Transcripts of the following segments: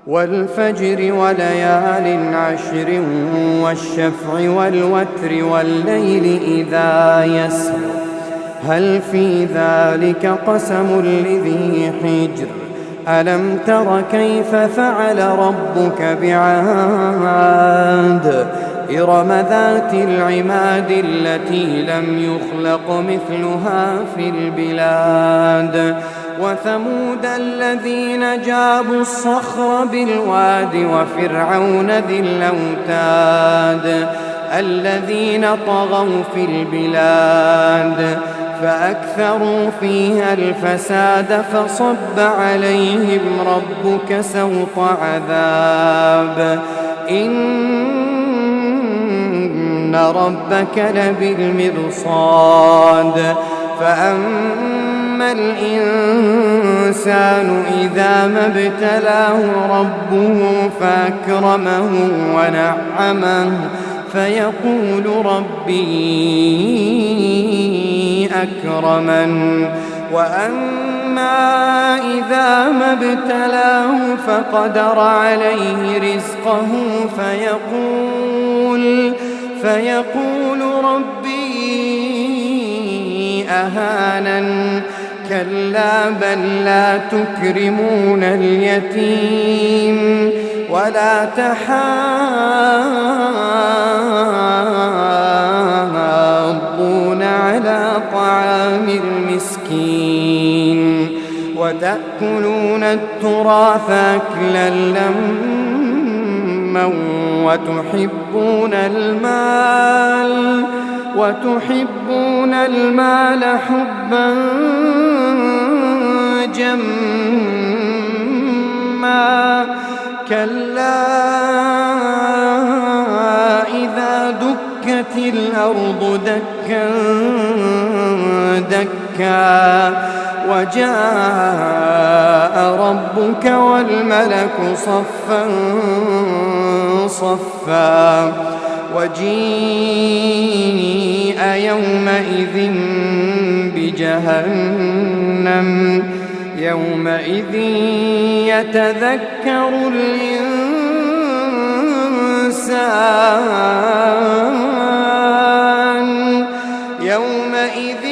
والفجر وليال عشر والشفع والوتر والليل إذا يسر هل في ذلك قسم لذي حجر ألم تر كيف فعل ربك بعاد إرم ذات العماد التي لم يخلق مثلها في البلاد وثمود الذين جابوا الصخر بالواد وفرعون ذي الأوتاد الذين طغوا في البلاد فأكثروا فيها الفساد فصب عليهم ربك سوط عذاب إن ربك لبالمرصاد فأما الإنسان إذا ما ابتلاه ربه فأكرمه ونعمه فيقول ربي أكرمن وأما إذا ما ابتلاه فقدر عليه رزقه فيقول ربي أهانن كلا بل لا تكرمون اليتيم ولا تحاضون على طعام المسكين وتأكلون التراث أكلا لما وتحبون المال حبا جما كلا إذا دكت الأرض دكا دكا وجاء ربك والملك صفا صفا وجيء يومئذ بجهنم يومئذ يتذكر الإنسان يومئذ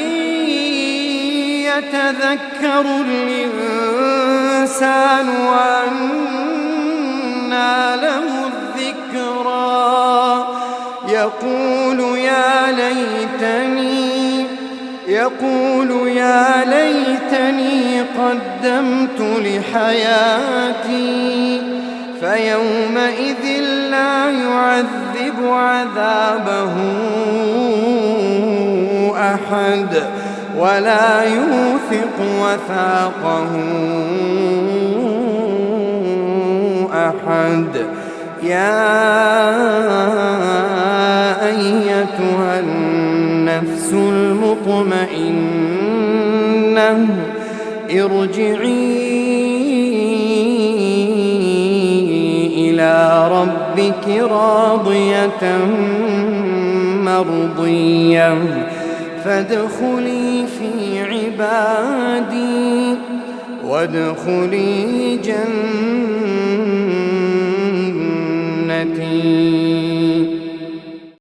يتذكر الإنسان وأنى له الذكرى يقول يا ليتني قدمت لحياتي فيومئذ لا يعذب عذابه أحد ولا يوثق وثاقه أحد يا أيتها النفس المطمئنة ارجعي إلى ربك راضية مرضية فادخلي في عبادي وادخلي جنتي.